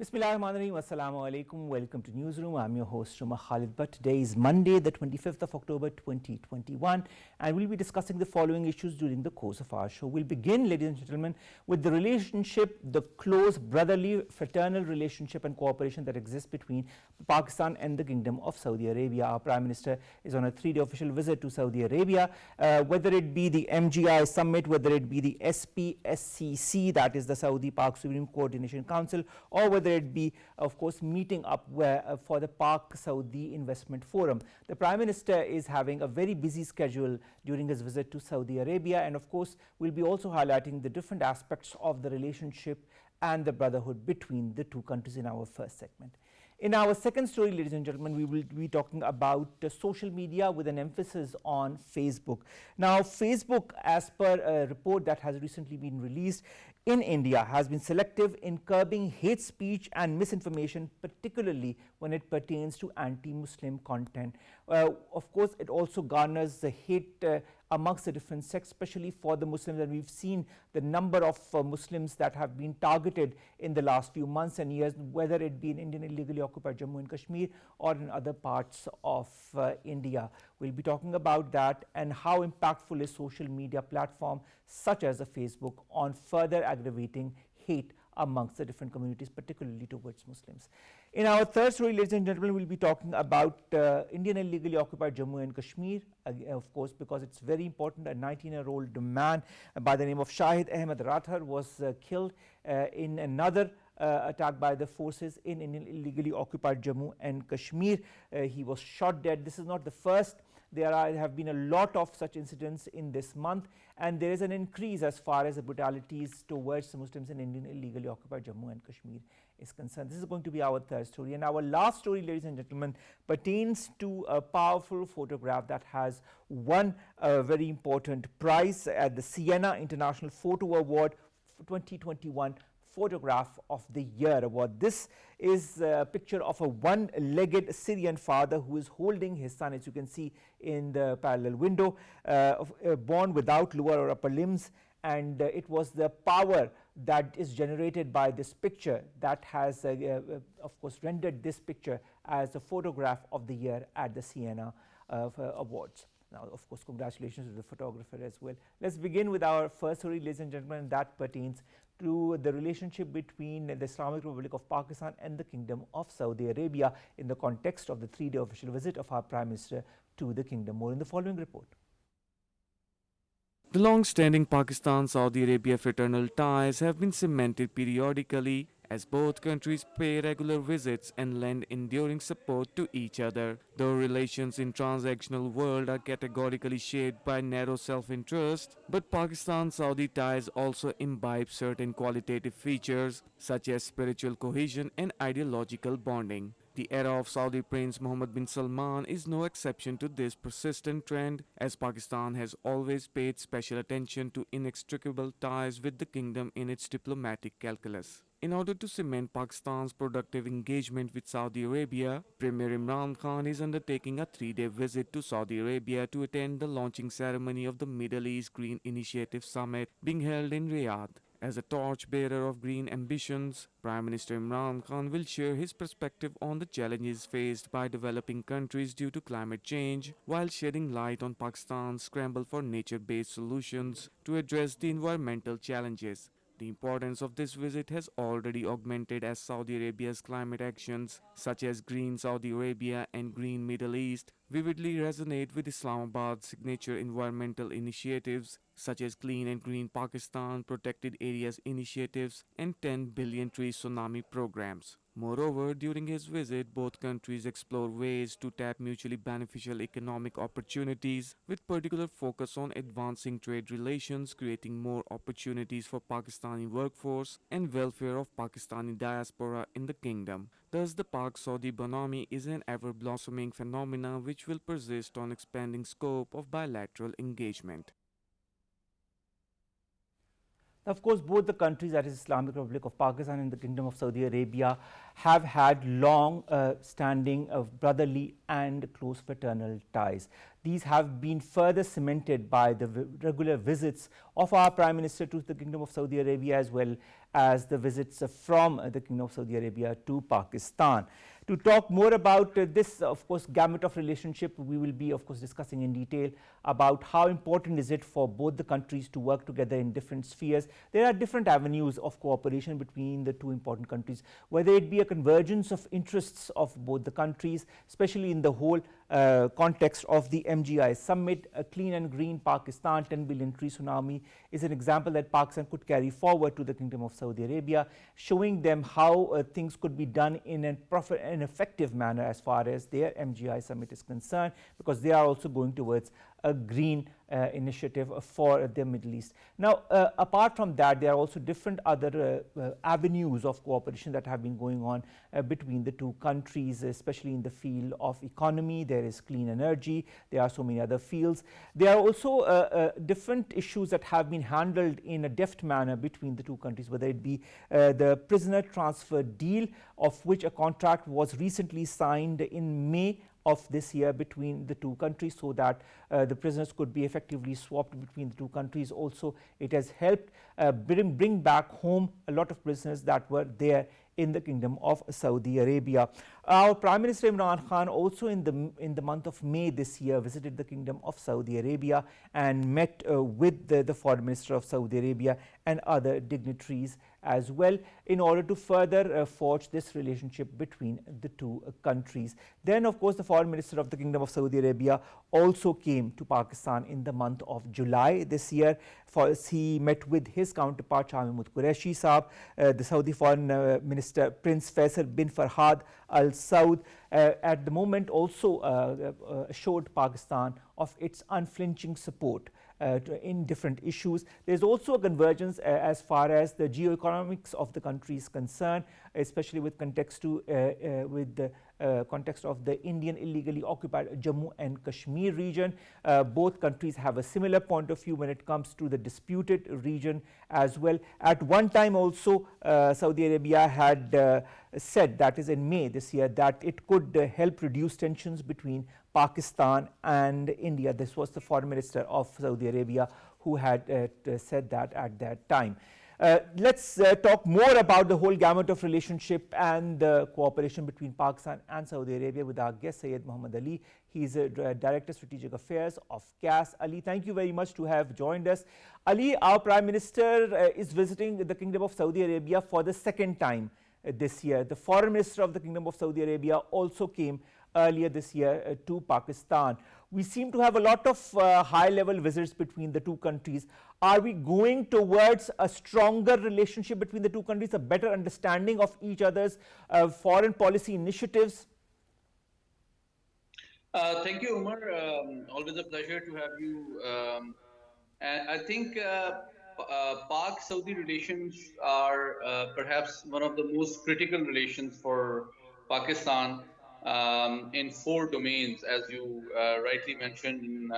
Bismillahirrahmanirrahim. Assalamu alaikum. Welcome to Newsroom. I'm your host, Ruma Khalid. But today is Monday, the 25th of October 2021, and we'll be discussing the following issues during the course of our show. We'll begin, ladies and gentlemen, with the relationship, the close brotherly, fraternal relationship and cooperation that exists between Pakistan and the Kingdom of Saudi Arabia. Our Prime Minister is on a 3-day official visit to Saudi Arabia. Whether it be the MGI summit, whether it be the SPSCC, that is the Saudi-Pak Supreme Coordination Council, or whether it be, of course, meeting up for the Pak-Saudi Investment Forum. The Prime Minister is having a very busy schedule during his visit to Saudi Arabia, and of course, we'll be also highlighting the different aspects of the relationship and the brotherhood between the two countries in our first segment. In our second story, ladies and gentlemen, we will be talking about social media with an emphasis on Facebook. Now, Facebook, as per a report that has recently been released in India, has been selective in curbing hate speech and misinformation, particularly when it pertains to anti-Muslim content. Of course, it also garners the hate amongst the different sects, especially for the Muslims, and we've seen the number of Muslims that have been targeted in the last few months and years, whether it be in Indian illegally occupied Jammu and Kashmir or in other parts of India. We'll be talking about that and how impactful is social media platform such as Facebook on further aggravating hate amongst the different communities, particularly towards Muslims. In our third story, ladies and gentlemen, we'll be talking about Indian illegally occupied Jammu and Kashmir, of course, because it's very important. A 19-year-old man by the name of Syed was killed in another attack by the forces in Indian illegally occupied Jammu and Kashmir. He was shot dead. This is not the first. There have been a lot of such incidents in this month, and there is an increase as far as the brutalities towards the Muslims in Indian illegally occupied Jammu and Kashmir is concerned. This is going to be our third story. And our last story, ladies and gentlemen, pertains to a powerful photograph that has won a very important prize at the Siena International Photo Award 2021 Photograph of the Year Award. This is a picture of a one-legged Syrian father who is holding his son, as you can see in the parallel window, born without lower or upper limbs, and it was the power that is generated by this picture that has of course rendered this picture as the photograph of the year at the Siena Awards. Now, of course, congratulations to the photographer as well. Let's begin with our first story, ladies and gentlemen, and that pertains to the relationship between the Islamic Republic of Pakistan and the Kingdom of Saudi Arabia in the context of the 3-day official visit of our Prime Minister to the kingdom. More in the following report. The long-standing Pakistan-Saudi Arabia fraternal ties have been cemented periodically as both countries pay regular visits and lend enduring support to each other. Though relations in transactional world are categorically shaped by narrow self-interest, but Pakistan-Saudi ties also imbibe certain qualitative features such as spiritual cohesion and ideological bonding. The era of Saudi Prince Mohammed bin Salman is no exception to this persistent trend, as Pakistan has always paid special attention to inextricable ties with the kingdom in its diplomatic calculus. In order to cement Pakistan's productive engagement with Saudi Arabia, Premier Imran Khan is undertaking a 3-day visit to Saudi Arabia to attend the launching ceremony of the Middle East Green Initiative Summit being held in Riyadh. As a torchbearer of green ambitions, Prime Minister Imran Khan will share his perspective on the challenges faced by developing countries due to climate change, while shedding light on Pakistan's scramble for nature-based solutions to address the environmental challenges. The importance of this visit has already augmented as Saudi Arabia's climate actions, such as Green Saudi Arabia and Green Middle East, vividly resonate with Islamabad's signature environmental initiatives such as Clean and Green Pakistan, Protected Areas Initiatives, and 10 Billion Tree Tsunami programs. Moreover, during his visit, both countries explore ways to tap mutually beneficial economic opportunities, with particular focus on advancing trade relations, creating more opportunities for Pakistani workforce, and welfare of Pakistani diaspora in the kingdom. Thus, the Pak-Saudi bonami is an ever-blossoming phenomenon which will persist on expanding scope of bilateral engagement. Of course, both the countries, that is Islamic Republic of Pakistan and the Kingdom of Saudi Arabia, have had long standing brotherly and close fraternal ties. These have been further cemented by the regular visits of our Prime Minister to the Kingdom of Saudi Arabia, as well as the visits from the Kingdom of Saudi Arabia to Pakistan. To talk more about this, of course, gamut of relationship, we will be, of course, discussing in detail about how important is it for both the countries to work together in different spheres. There are different avenues of cooperation between the two important countries, whether it be a convergence of interests of both the countries, especially in the whole context of the MGI summit. A clean and green Pakistan 10 billion tree tsunami is an example that Pakistan could carry forward to the Kingdom of Saudi Arabia, showing them how things could be done in an effective manner as far as their MGI summit is concerned, because they are also going towards a green initiative for the Middle East. Now, apart from that, there are also different other avenues of cooperation that have been going on between the two countries, especially in the field of economy. There is clean energy. There are so many other fields. There are also different issues that have been handled in a deft manner between the two countries, whether it be the prisoner transfer deal, of which a contract was recently signed in May of this year between the two countries, so that the prisoners could be effectively swapped between the two countries. Also, it has helped bring back home a lot of prisoners that were there in the Kingdom of Saudi Arabia. Our Prime Minister Imran Khan also in the month of May this year visited the Kingdom of Saudi Arabia and met with the Foreign Minister of Saudi Arabia and other dignitaries as well, in order to further forge this relationship between the two countries. Then, of course, the Foreign Minister of the Kingdom of Saudi Arabia also came to Pakistan in the month of July this year. He met with his counterpart Shah Mahmood Qureshi Saab, the Saudi Foreign Minister Prince Faisal bin Farhad Al Saud. At the moment also assured Pakistan of its unflinching support in different issues. There is also a convergence as far as the geoeconomics of the country is concerned, especially with context the context of the Indian illegally occupied Jammu and Kashmir region. Both countries have a similar point of view when it comes to the disputed region as well. At one time also, Saudi Arabia had said, that is in May this year, that it could help reduce tensions between Pakistan and India. This was the Foreign Minister of Saudi Arabia who had said that at that time. Let's talk more about the whole gamut of relationship and the cooperation between Pakistan and Saudi Arabia with our guest Syed Muhammad Ali. He is a Director Strategic Affairs of CAS. Ali, thank you very much to have joined us. Ali, our Prime Minister is visiting the Kingdom of Saudi Arabia for the second time this year. The Foreign Minister of the Kingdom of Saudi Arabia also came earlier this year to Pakistan. We seem to have a lot of high-level visits between the two countries. Are we going towards a stronger relationship between the two countries, a better understanding of each other's foreign policy initiatives? Thank you, Umar. Always a pleasure to have you. And I think Pak-Saudi relations are perhaps one of the most critical relations for Pakistan in four domains, as you rightly mentioned in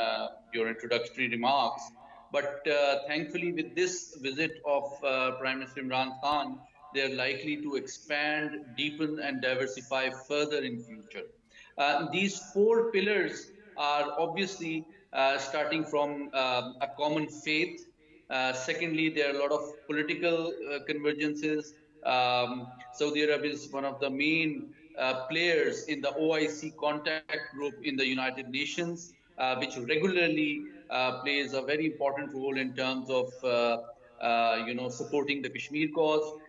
your introductory remarks. But thankfully, with this visit of Prime Minister Imran Khan, they are likely to expand, deepen, and diversify further in future. These four pillars are obviously starting from a common faith. Secondly, there are a lot of political convergences. Saudi Arabia is one of the main players in the OIC contact group in the United Nations, which regularly plays a very important role in terms of supporting the Kashmir cause.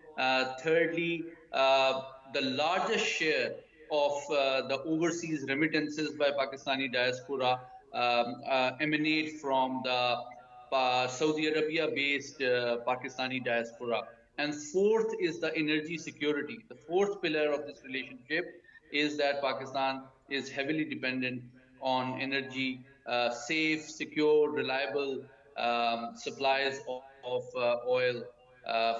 Thirdly, the largest share of the overseas remittances by Pakistani diaspora emanate from the Saudi Arabia-based Pakistani diaspora. And fourth is the energy security. The fourth pillar of this relationship is that Pakistan is heavily dependent on energy, safe, secure, reliable supplies of oil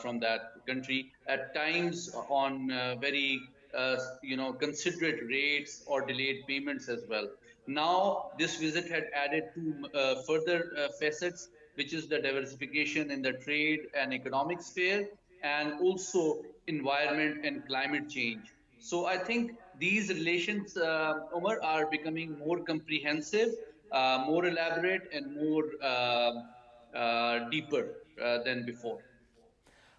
from that country, at times on very considerate rates or delayed payments as well. Now, this visit had added two further facets, which is the diversification in the trade and economic sphere, and also environment and climate change. So I think these relations, Omar, are becoming more comprehensive more elaborate and more deeper than before.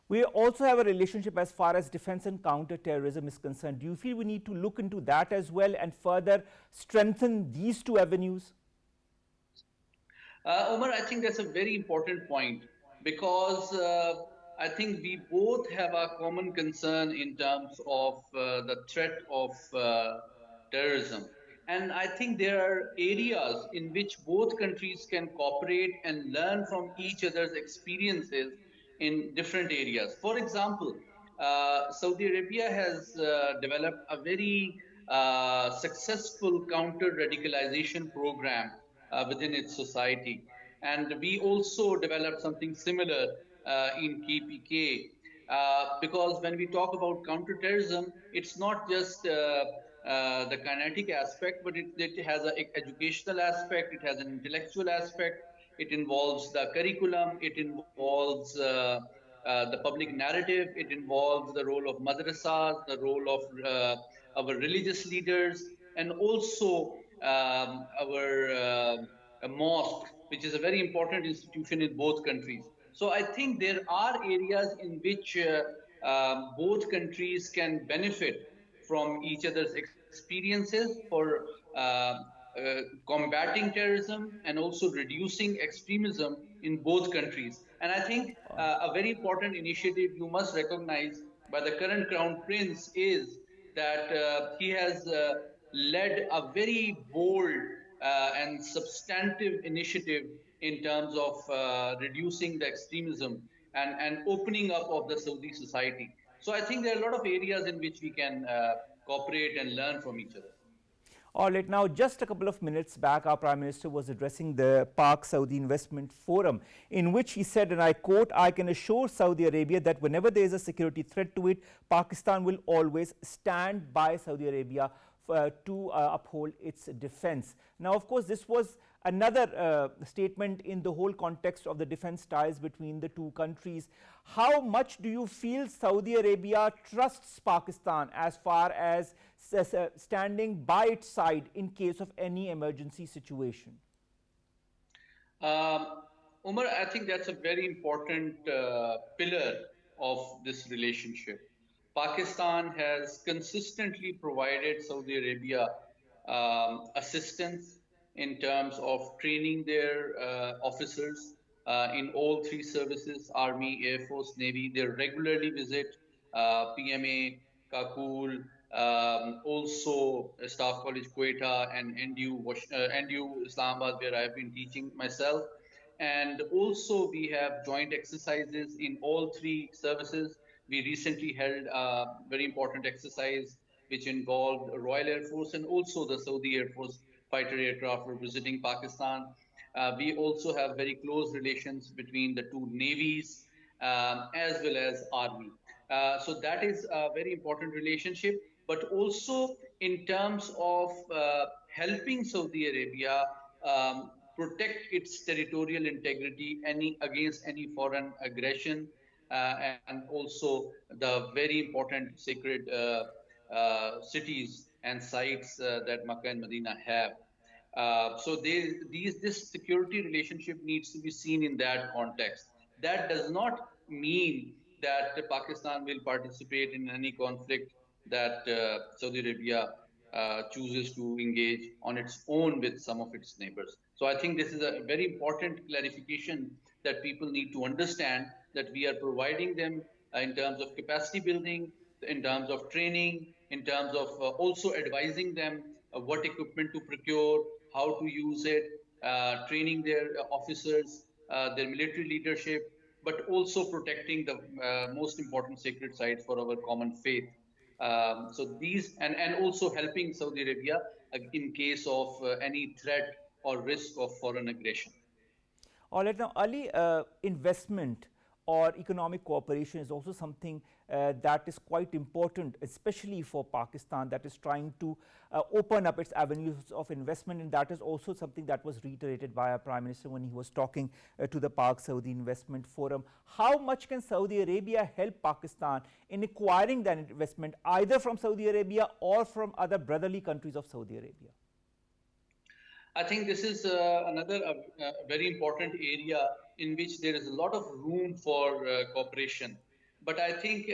We also have a relationship as far as defense and counter-terrorism is concerned. Do you feel we need to look into that as well and further strengthen these two avenues? Omar, I think that's a very important point because I think we both have a common concern in terms of the threat of terrorism. And I think there are areas in which both countries can cooperate and learn from each other's experiences in different areas. For example, Saudi Arabia has developed a very successful counter radicalization program within its society. And we also developed something similar in KPK. Because when we talk about counterterrorism, it's not just the kinetic aspect, but it has an educational aspect, it has an intellectual aspect, it involves the curriculum, it involves the public narrative, it involves the role of madrasas, the role of our religious leaders, and also our mosque, which is a very important institution in both countries. So I think there are areas in which both countries can benefit from each other's experiences for combating terrorism and also reducing extremism in both countries. And I think a very important initiative you must recognize by the current Crown Prince is that he has led a very bold and substantive initiative in terms of reducing the extremism and opening up of the Saudi society. So I think there are a lot of areas in which we can cooperate and learn from each other. All right, now just a couple of minutes back, our Prime Minister was addressing the Pak Saudi Investment Forum, in which he said, and I quote, "I can assure Saudi Arabia that whenever there is a security threat to it, Pakistan will always stand by Saudi Arabia to uphold its defense." Now, of course, this was another statement in the whole context of the defense ties between the two countries. How much do you feel Saudi Arabia trusts Pakistan as far as standing by its side in case of any emergency situation? Umar, I think that's a very important pillar of this relationship. Pakistan has consistently provided Saudi Arabia assistance in terms of training their officers in all three services, Army, Air Force, Navy. They regularly visit PMA, Kakul, also Staff College Quetta and NDU Islamabad, where I've been teaching myself. And also we have joint exercises in all three services. We recently held a very important exercise which involved Royal Air Force and also the Saudi Air Force fighter aircraft were visiting Pakistan. We also have very close relations between the two navies as well as Army. So that is a very important relationship, but also in terms of helping Saudi Arabia protect its territorial integrity against any foreign aggression, and also the very important sacred cities and sites that Makkah and Medina have. So this security relationship needs to be seen in that context. That does not mean that Pakistan will participate in any conflict that Saudi Arabia chooses to engage on its own with some of its neighbors. So I think this is a very important clarification that people need to understand, that we are providing them in terms of capacity building, in terms of training, in terms of also advising them what equipment to procure, how to use it, training their officers, their military leadership, but also protecting the most important sacred sites for our common faith. So these, and also helping Saudi Arabia in case of any threat or risk of foreign aggression. All right, now Ali, investment or economic cooperation is also something that is quite important, especially for Pakistan, that is trying to open up its avenues of investment, and that is also something that was reiterated by our Prime Minister when he was talking to the Pak Saudi Investment Forum. How much can Saudi Arabia help Pakistan in acquiring that investment, either from Saudi Arabia or from other brotherly countries of Saudi Arabia? I think this is another very important area in which there is a lot of room for cooperation. But I think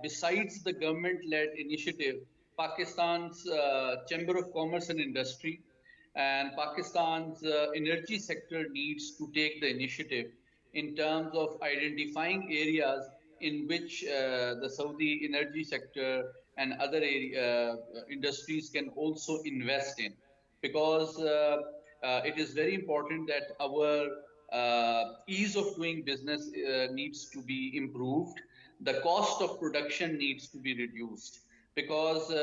besides the government-led initiative, Pakistan's Chamber of Commerce and Industry and Pakistan's energy sector needs to take the initiative in terms of identifying areas in which the Saudi energy sector and other industries can also invest in, because it is very important that our ease of doing business needs to be improved. The cost of production needs to be reduced, because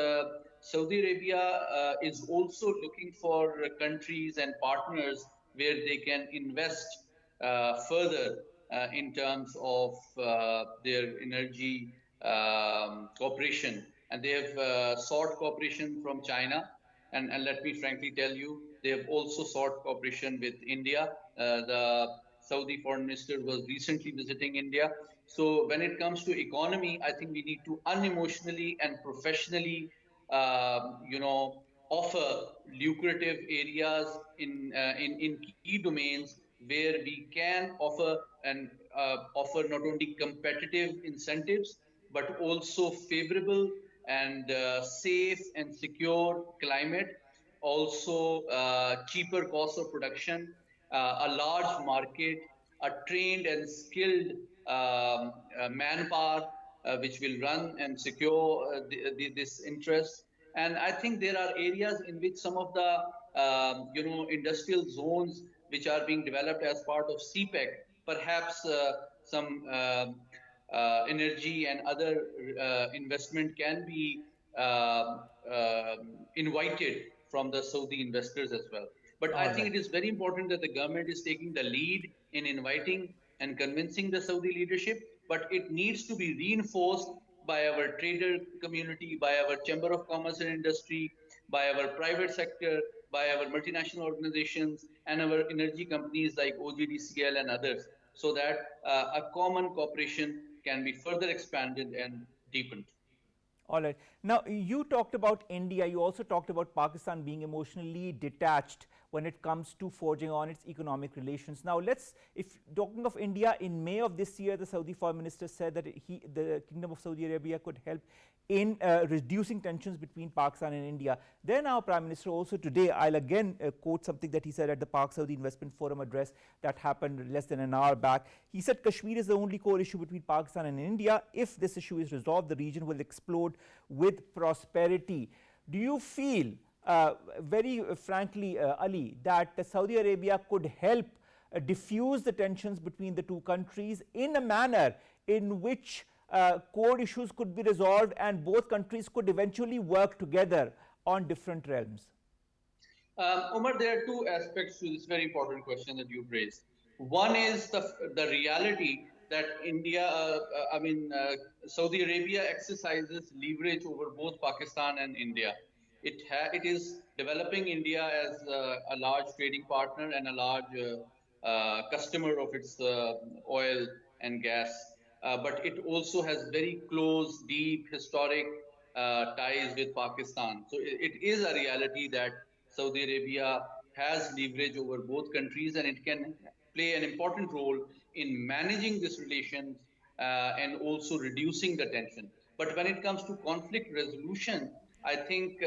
Saudi Arabia is also looking for countries and partners where they can invest further in terms of their energy cooperation. And they have sought cooperation from China. And let me frankly tell you, they have also sought cooperation with India. The Saudi foreign minister was recently visiting India. So when it comes to economy, I think we need to unemotionally and professionally, offer lucrative areas in key domains where we can offer and offer not only competitive incentives but also favorable and safe and secure climate, also cheaper cost of production, a large market, a trained and skilled manpower which will run and secure this interest. And I think there are areas in which some of the industrial zones which are being developed as part of CPEC, perhaps some energy and other investment can be invited from the Saudi investors as well. But I think it is very important that the government is taking the lead in inviting and convincing the Saudi leadership, but it needs to be reinforced by our trader community, by our Chamber of Commerce and Industry, by our private sector, by our multinational organizations, and our energy companies like OGDCL and others, so that a common cooperation can be further expanded and deepened. All right. Now, you talked about India. You also talked about Pakistan being emotionally detached when it comes to forging on its economic relations. Now, if talking of India, in May of this year, the Saudi Foreign Minister said that the Kingdom of Saudi Arabia could help in reducing tensions between Pakistan and India. Then our Prime Minister also today, I'll again quote something that he said at the Pak Saudi Investment Forum address that happened less than an hour back. He said Kashmir is the only core issue between Pakistan and India. If this issue is resolved, the region will explode with prosperity. Do you feel, very frankly, Ali, that Saudi Arabia could help diffuse the tensions between the two countries in a manner in which core issues could be resolved and both countries could eventually work together on different realms? Umar, there are two aspects to this very important question that you've raised. One is the reality that Saudi Arabia exercises leverage over both Pakistan and India. It is developing India as a large trading partner and a large customer of its oil and gas. But it also has very close, deep, historic ties with Pakistan. So it is a reality that Saudi Arabia has leverage over both countries, and it can play an important role in managing this relations and also reducing the tension. But when it comes to conflict resolution, I think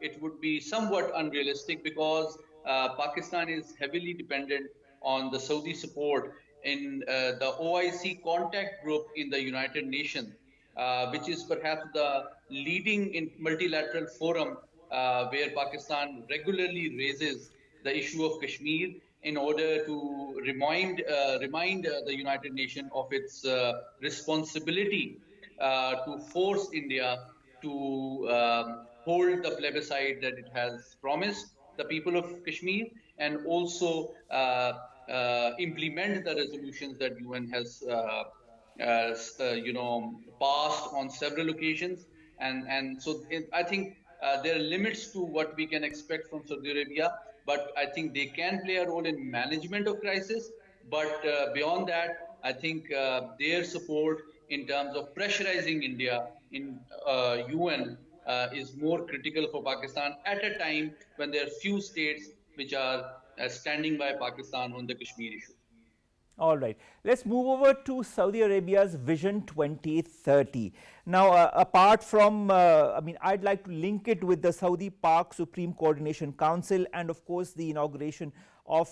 it would be somewhat unrealistic, because Pakistan is heavily dependent on the Saudi support in the OIC contact group in the United Nations, which is perhaps the leading multilateral forum where Pakistan regularly raises the issue of Kashmir in order to remind the United Nations of its responsibility to force India to hold the plebiscite that it has promised the people of Kashmir, and also implement the resolutions that UN has passed on several occasions. And so I think there are limits to what we can expect from Saudi Arabia, but I think they can play a role in management of crisis. But beyond that, I think their support in terms of pressurizing India in UN is more critical for Pakistan at a time when there are few states which are standing by Pakistan on the Kashmir issue. All right, let's move over to Saudi Arabia's Vision 2030. Now, apart from, I'd like to link it with the Saudi Pak Supreme Coordination Council and, of course, the inauguration of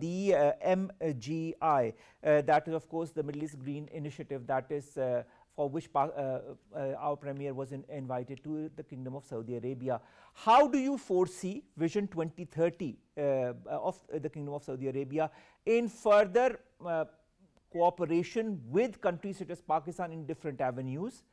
the MGI. That is, of course, the Middle East Green Initiative, that is for which our Premier was invited to the Kingdom of Saudi Arabia. How do you foresee Vision 2030 of the Kingdom of Saudi Arabia in further cooperation with countries such as Pakistan in different avenues?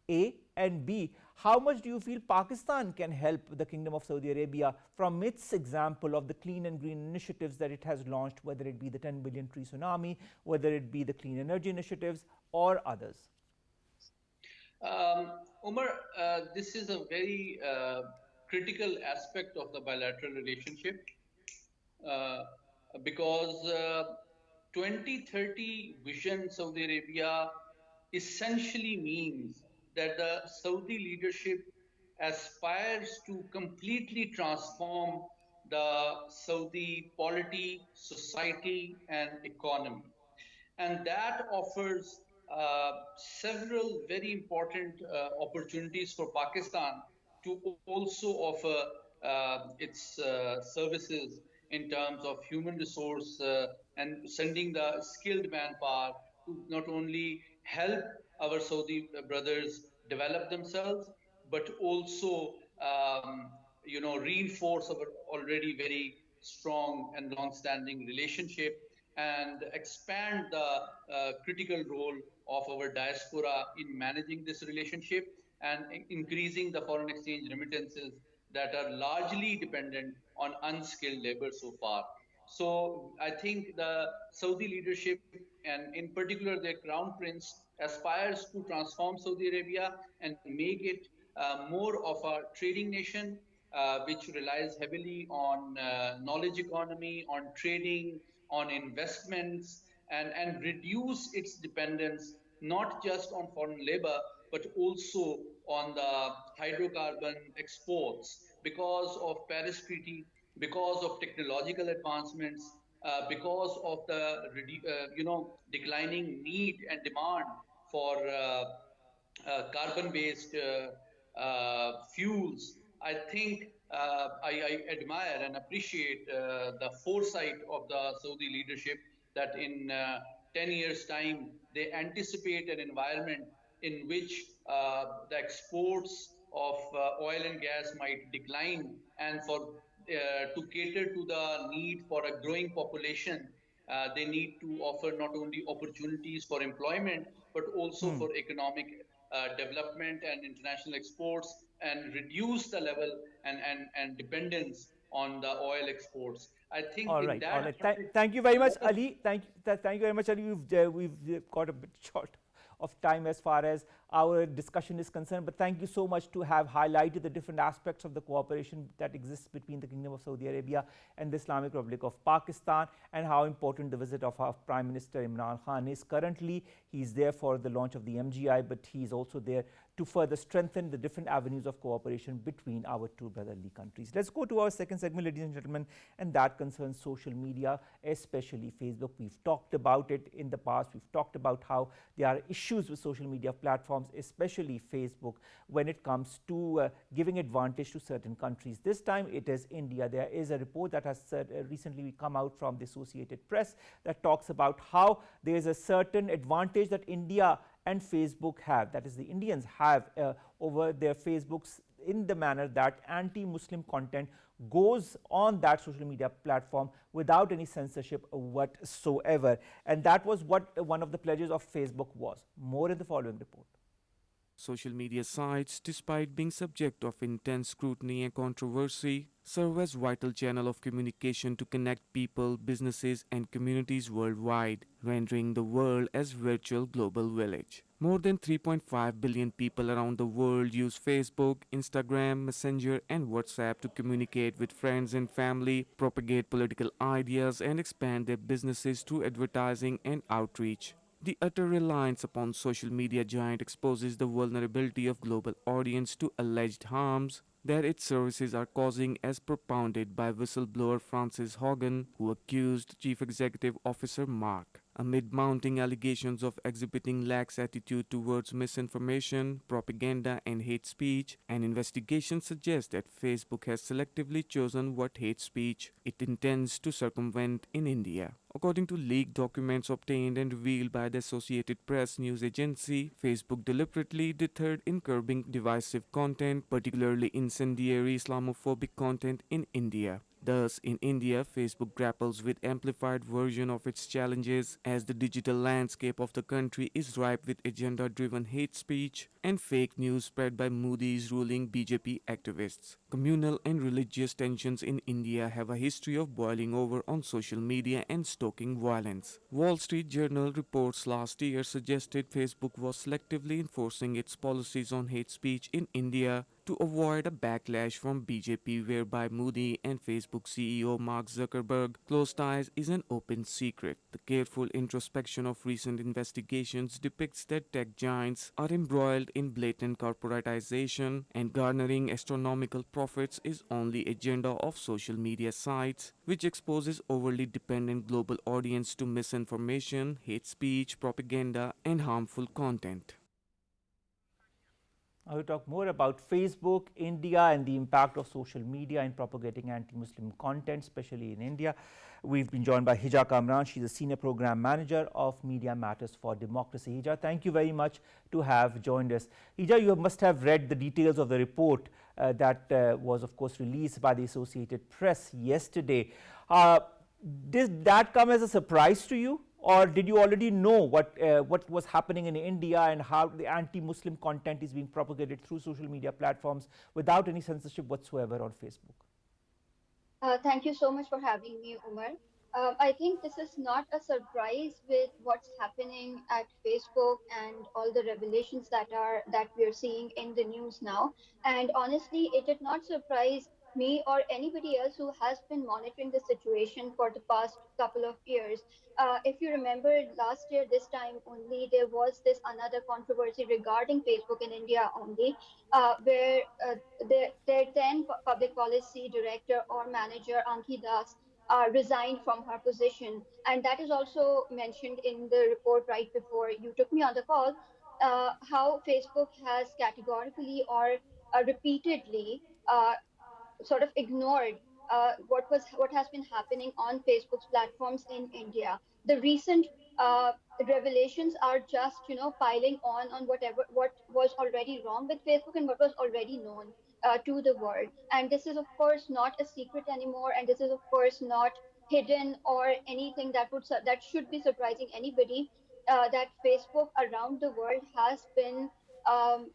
A, and B, how much do you feel Pakistan can help the Kingdom of Saudi Arabia from its example of the clean and green initiatives that it has launched, whether it be the 10 billion tree tsunami, whether it be the clean energy initiatives or others? Umar, this is a very critical aspect of the bilateral relationship because 2030 Vision Saudi Arabia essentially means that the Saudi leadership aspires to completely transform the Saudi polity, society, and economy. And that offers several very important opportunities for Pakistan to also offer its services in terms of human resource and sending the skilled manpower to not only help our Saudi brothers develop themselves, but also reinforce our already very strong and long-standing relationship and expand the critical role of our diaspora in managing this relationship and increasing the foreign exchange remittances that are largely dependent on unskilled labor so far. So I think the Saudi leadership, and in particular their crown prince, aspires to transform Saudi Arabia and make it more of a trading nation, which relies heavily on knowledge economy, on trading, on investments, and reduce its dependence not just on foreign labor, but also on the hydrocarbon exports because of Paris Treaty, because of technological advancements, because of the declining need and demand for carbon-based fuels. I think I admire and appreciate the foresight of the Saudi leadership that in 10 years' time, they anticipate an environment in which the exports of oil and gas might decline, and for to cater to the need for a growing population, they need to offer not only opportunities for employment, but also for economic development and international exports, and reduce the level and dependence on the oil exports. I think All in right, all that right. Thank you very much, Ali. Thank you very much, Ali. We've got a bit short of time as far as our discussion is concerned, but thank you so much to have highlighted the different aspects of the cooperation that exists between the Kingdom of Saudi Arabia and the Islamic Republic of Pakistan, and how important the visit of our Prime Minister Imran Khan is. Currently, he's there for the launch of the MGI, but he's also there to further strengthen the different avenues of cooperation between our two brotherly countries. Let's go to our second segment, ladies and gentlemen, and that concerns social media, especially Facebook. We've talked about it in the past. We've talked about how there are issues with social media platforms, especially Facebook, when it comes to giving advantage to certain countries. This time it is India. There is a report that has recently come out from the Associated Press that talks about how there is a certain advantage that India and Facebook have, that is the Indians have over their Facebooks, in the manner that anti-Muslim content goes on that social media platform without any censorship whatsoever. And that was what one of the pledges of Facebook was. More in the following report. Social media sites, despite being subject of intense scrutiny and controversy, serve as vital channel of communication to connect people, businesses and communities worldwide, rendering the world as virtual global village. More than 3.5 billion people around the world use Facebook, Instagram, Messenger and WhatsApp to communicate with friends and family, propagate political ideas and expand their businesses through advertising and outreach. The utter reliance upon social media giant exposes the vulnerability of global audience to alleged harms that its services are causing, as propounded by whistleblower Francis Hogan, who accused Chief Executive Officer Mark. Amid mounting allegations of exhibiting lax attitude towards misinformation, propaganda, and hate speech, an investigation suggests that Facebook has selectively chosen what hate speech it intends to circumvent in India. According to leaked documents obtained and revealed by the Associated Press news agency, Facebook deliberately deterred in curbing divisive content, particularly incendiary Islamophobic content in India. Thus, in India, Facebook grapples with amplified version of its challenges as the digital landscape of the country is ripe with agenda-driven hate speech and fake news spread by Modi's ruling BJP activists. Communal and religious tensions in India have a history of boiling over on social media and stoking violence. Wall Street Journal reports last year suggested Facebook was selectively enforcing its policies on hate speech in India to avoid a backlash from BJP, whereby Modi and Facebook CEO Mark Zuckerberg close ties is an open secret. The careful introspection of recent investigations depicts that tech giants are embroiled in blatant corporatization, and garnering astronomical profits is only agenda of social media sites, which exposes overly dependent global audience to misinformation, hate speech, propaganda, and harmful content. I will talk more about Facebook, India, and the impact of social media in propagating anti-Muslim content, especially in India. We've been joined by Hija Kamran. She's a senior program manager of Media Matters for Democracy. Hija, thank you very much to have joined us. Hija, you must have read the details of the report that was, of course, released by the Associated Press yesterday. Did that come as a surprise to you? Or did you already know what was happening in India and how the anti-Muslim content is being propagated through social media platforms without any censorship whatsoever on Facebook? Thank you so much for having me, Umar. I think this is not a surprise with what's happening at Facebook and all the revelations that we're seeing in the news now. And honestly, it did not surprise me or anybody else who has been monitoring the situation for the past couple of years. If you remember last year, this time only, there was this another controversy regarding Facebook in India only, where their then public policy director or manager, Anki Das, resigned from her position. And that is also mentioned in the report right before you took me on the call, how Facebook has categorically or repeatedly sort of ignored what has been happening on Facebook's platforms in India. The recent uh, revelations are just piling on what was already wrong with Facebook and what was already known to the world. And this is of course not a secret anymore, and this is of course not hidden or anything that should be surprising anybody. That Facebook around the world has um,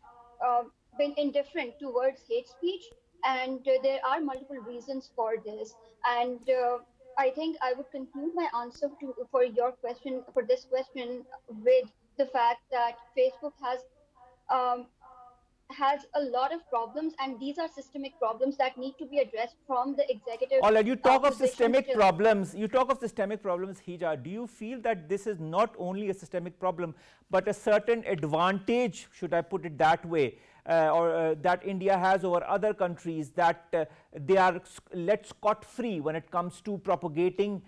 been indifferent towards hate speech, and there are multiple reasons for this. And I think I would conclude my answer for this question with the fact that Facebook um, has a lot of problems, and these are systemic problems that need to be addressed from the executive All right, you talk of position systemic till. problems. You talk of systemic problems, Hija. Do you feel that this is not only a systemic problem, but a certain advantage, should I put it that way, or that India has over other countries, that they are let scot-free when it comes to propagating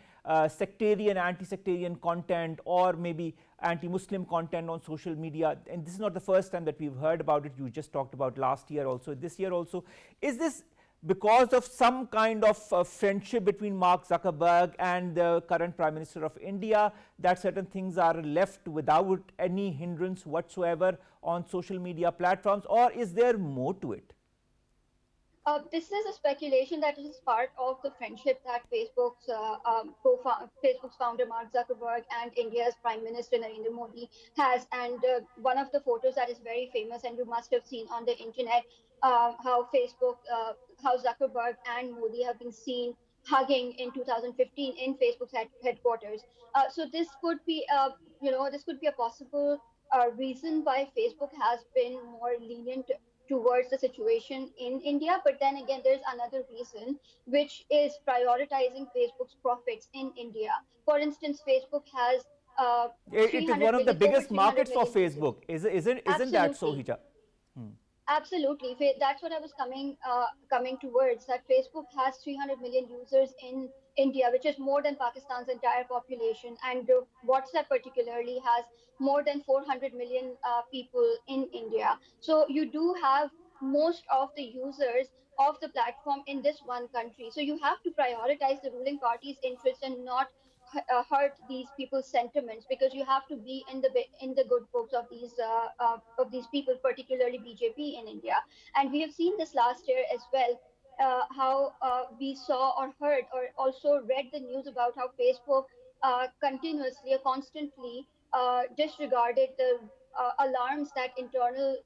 sectarian, anti-sectarian content, or maybe anti-Muslim content on social media? And this is not the first time that we've heard about it. You just talked about last year also, this year also. Is this because of some kind of friendship between Mark Zuckerberg and the current Prime Minister of India, that certain things are left without any hindrance whatsoever on social media platforms, or is there more to it? This is a speculation that is part of the friendship that Facebook's founder Mark Zuckerberg and India's Prime Minister Narendra Modi has. And one of the photos that is very famous, and you must have seen on the internet, how Zuckerberg and Modi have been seen hugging in 2015 in Facebook's headquarters. So this could be a possible reason why Facebook has been more lenient towards the situation in India. But then again, there's another reason, which is prioritizing Facebook's profits in India. For instance, Facebook has It is 300 one of the million, over biggest 300 markets for million users. Facebook. Isn't that so, Absolutely. Hija? Hmm. Absolutely. That's what I was coming towards. That Facebook has 300 million users in India, which is more than Pakistan's entire population, and WhatsApp particularly has more than 400 million people in India. So you do have most of the users of the platform in this one country. So you have to prioritize the ruling party's interests and not hurt these people's sentiments, because you have to be in the good books of these people, particularly BJP in India. And we have seen this last year as well. How we saw or heard or also read the news about how Facebook continuously or constantly disregarded the alarms that internal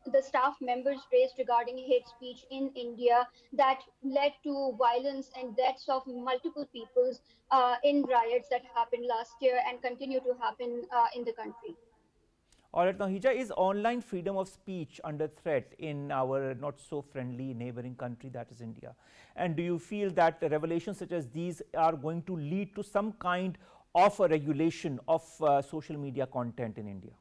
the staff members raised regarding hate speech in India, that led to violence and deaths of multiple peoples in riots that happened last year and continue to happen in the country. All right, now, Hija, is online freedom of speech under threat in our not so friendly neighboring country, that is India? And do you feel that revelations such as these are going to lead to some kind of a regulation of social media content in India?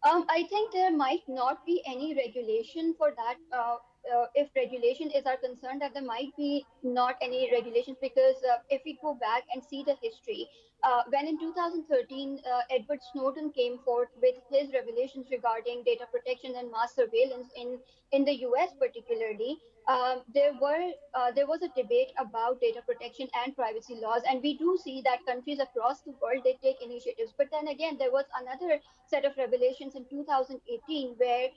I think there might not be any regulation for that. If regulation is our concern, that there might be not any regulations, because if we go back and see the history, when in 2013 Edward Snowden came forth with his revelations regarding data protection and mass surveillance in the US particularly, there was a debate about data protection and privacy laws, and we do see that countries across the world, they take initiatives. But then again, there was another set of revelations in 2018 where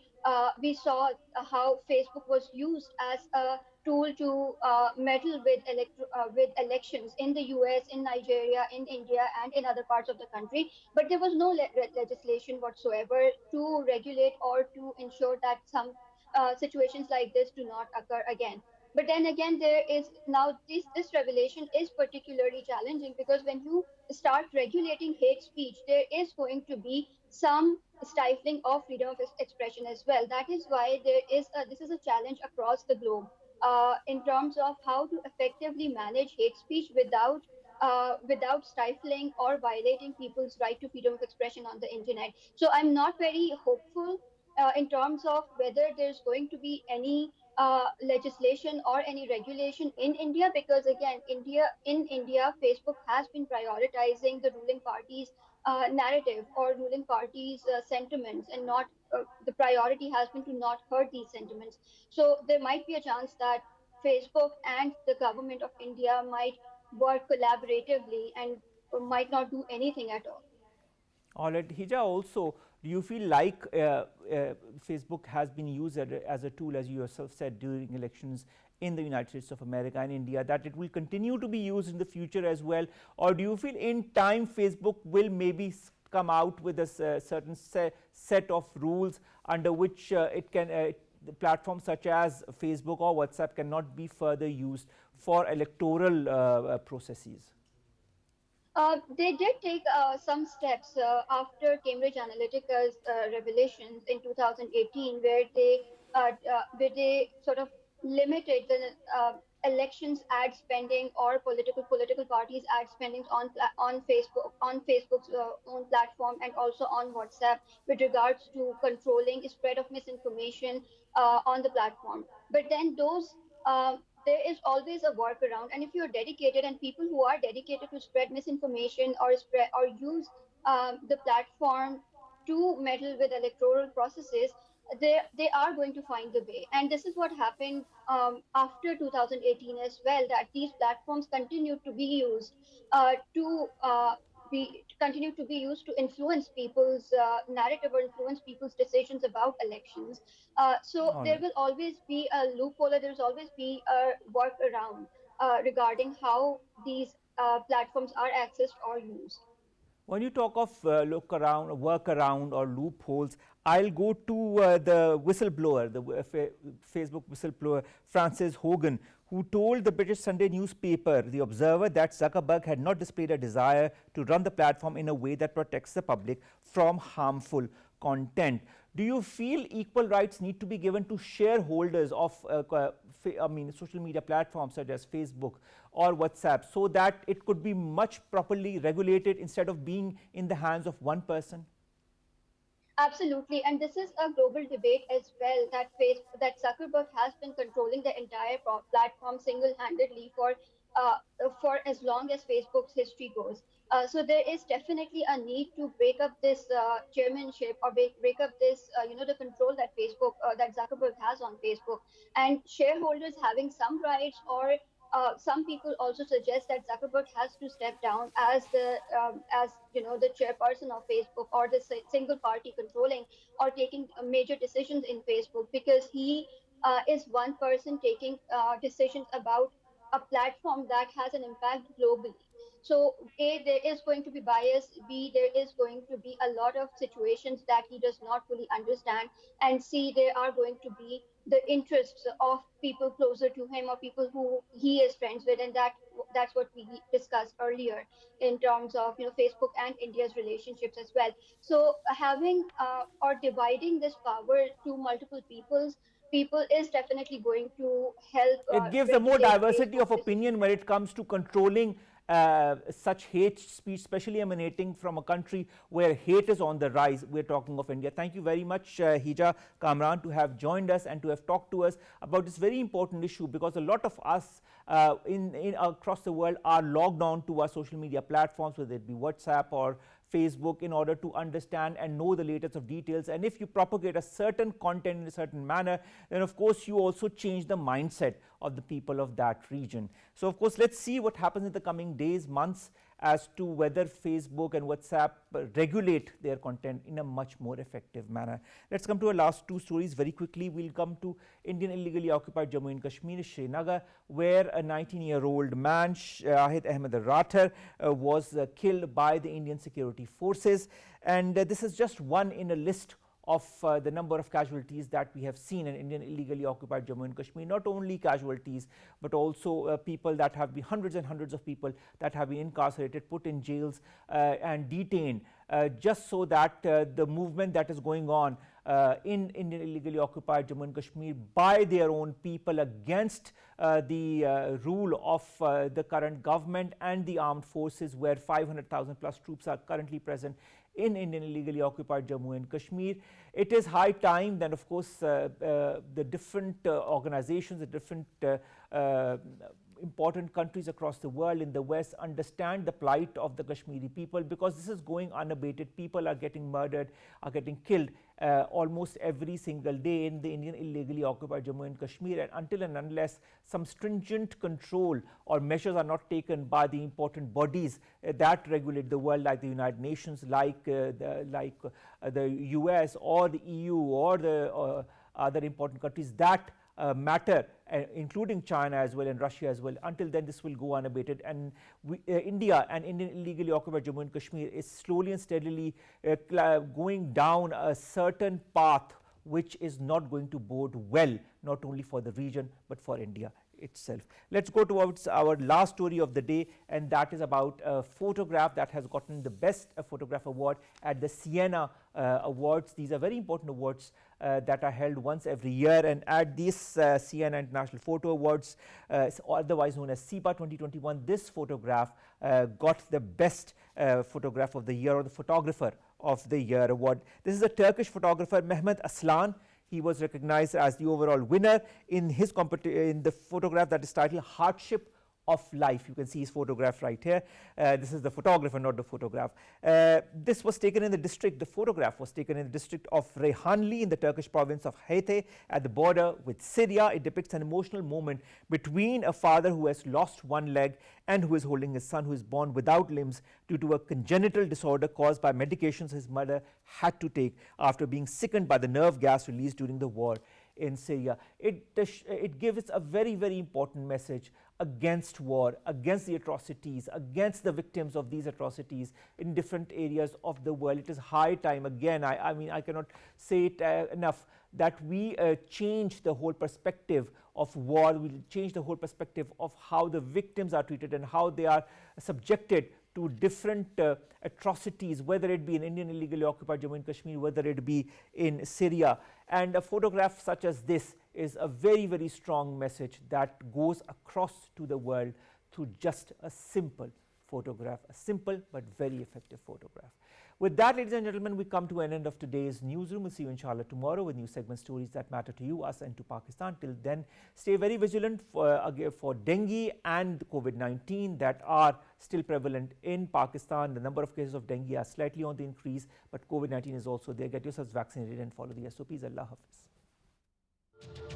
we saw how Facebook was used as a tool to meddle with with elections in the US, in Nigeria, in India, and in other parts of the country. But there was no legislation whatsoever to regulate or to ensure that some situations like this do not occur again. But then again, there is now this revelation is particularly challenging, because when you start regulating hate speech, there is going to be some stifling of freedom of expression as well. That is why this is a challenge across the globe in terms of how to effectively manage hate speech without stifling or violating people's right to freedom of expression on the internet. So I'm not very hopeful in terms of whether there's going to be any legislation or any regulation in India, because again, in India, Facebook has been prioritizing the ruling party's narrative or ruling party's sentiments, and not the priority has been to not hurt these sentiments. So there might be a chance that Facebook and the government of India might work collaboratively and might not do anything at all. All right, Hija, also, do you feel like Facebook has been used as a tool, as you yourself said, during elections in the United States of America and India, that it will continue to be used in the future as well? Or do you feel in time Facebook will maybe come out with a certain set of rules under which the platforms such as Facebook or WhatsApp cannot be further used for electoral processes? They did take some steps after Cambridge Analytica's revelations in 2018, where they sort of limited the elections ad spending or political parties ad spending on Facebook's own platform, and also on WhatsApp, with regards to controlling spread of misinformation on the platform. But then those there is always a workaround, and if you're dedicated, and people who are dedicated to spread misinformation or spread or use the platform to meddle with electoral processes, they are going to find the way. And this is what happened after 2018 as well, that these platforms continue to be used to continue to be used to influence people's narrative or influence people's decisions about elections. So All there right. will always be a loophole, or there's always be a workaround regarding how these platforms are accessed or used. When you talk of work around or loopholes, I'll go to the whistleblower, the Facebook whistleblower, Frances Hogan, who told the British Sunday newspaper, The Observer, that Zuckerberg had not displayed a desire to run the platform in a way that protects the public from harmful content. Do you feel equal rights need to be given to shareholders of social media platforms such as Facebook or WhatsApp, so that it could be much properly regulated instead of being in the hands of one person? Absolutely, and this is a global debate as well. That Zuckerberg has been controlling the entire platform single-handedly for as long as Facebook's history goes. So there is definitely a need to break up this chairmanship, or break up this, the control that that Zuckerberg has on Facebook, and shareholders having some rights, or some people also suggest that Zuckerberg has to step down as the chairperson of Facebook, or the single party controlling or taking major decisions in Facebook, because he is one person taking decisions about a platform that has an impact globally. So A, there is going to be bias. B, there is going to be a lot of situations that he does not fully understand. And C, there are going to be the interests of people closer to him, or people who he is friends with, and that's what we discussed earlier in terms of Facebook and India's relationships as well. So having or dividing this power to multiple people is definitely going to help It gives a more regulate diversity of Facebook's opinion when decisions. it comes to controlling such hate speech, especially emanating from a country where hate is on the rise. We're talking of India. Thank you very much, Hija, Kamran, to have joined us and to have talked to us about this very important issue, because a lot of us across the world are logged on to our social media platforms, whether it be WhatsApp or Facebook, in order to understand and know the latest of details. And if you propagate a certain content in a certain manner, then of course you also change the mindset of the people of that region. So of course, let's see what happens in the coming days, months, as to whether Facebook and WhatsApp regulate their content in a much more effective manner. Let's come to our last two stories very quickly. We'll come to Indian illegally occupied Jammu and Kashmir, Srinagar, where a 19-year-old man, Syed Ahmed Rathar, was killed by the Indian security forces. And this is just one in a list of the number of casualties that we have seen in Indian illegally occupied Jammu and Kashmir. Not only casualties, but also people that have been, hundreds and hundreds of people that have been incarcerated, put in jails and detained, just so that the movement that is going on in Indian illegally occupied Jammu and Kashmir by their own people against the rule of the current government and the armed forces, where 500,000 plus troops are currently present in Indian illegally occupied Jammu and Kashmir. It is high time then, of course, the different organizations, the different important countries across the world in the West understand the plight of the Kashmiri people, because this is going unabated. People are getting murdered, are getting killed almost every single day in the Indian illegally occupied Jammu and Kashmir. And until and unless some stringent control or measures are not taken by the important bodies that regulate the world, like the United Nations, like the US or the EU or the other important countries that matter, including China as well and Russia as well, until then this will go unabated. And India and Indian illegally occupied Jammu and Kashmir is slowly and steadily going down a certain path which is not going to bode well, not only for the region but for India itself. Let's go towards our last story of the day, and that is about a photograph that has gotten the Best Photograph Award at the Siena Awards. These are very important awards that are held once every year, and at these Siena International Photo Awards, otherwise known as SIPA 2021, this photograph got the Best Photograph of the Year, or the Photographer of the Year award. This is a Turkish photographer, Mehmet Aslan. He was recognized as the overall winner in his in the photograph that is titled Hardship of Life. You can see his photograph right here. This is the photographer, not the photograph. This was taken in the district, the photograph was taken in the district of Reyhanli in the Turkish province of Hija at the border with Syria. It depicts an emotional moment between a father who has lost one leg and who is holding his son, who is born without limbs due to a congenital disorder caused by medications his mother had to take after being sickened by the nerve gas released during the war in Syria. It gives a very, very important message against war, against the atrocities, against the victims of these atrocities in different areas of the world. It is high time, again, I mean, I cannot say it enough, that we change the whole perspective of war. We change the whole perspective of how the victims are treated and how they are subjected to different atrocities, whether it be in Indian illegally occupied Jammu and Kashmir, whether it be in Syria. And a photograph such as this is a very, very strong message that goes across to the world through just a simple photograph, a simple but very effective photograph. With that, ladies and gentlemen, we come to an end of today's newsroom. We'll see you inshallah tomorrow with new segment stories that matter to you, us and to Pakistan. Till then, stay very vigilant for dengue and COVID-19 that are still prevalent in Pakistan. The number of cases of dengue are slightly on the increase, but COVID-19 is also there. Get yourselves vaccinated and follow the SOPs. Allah Hafiz.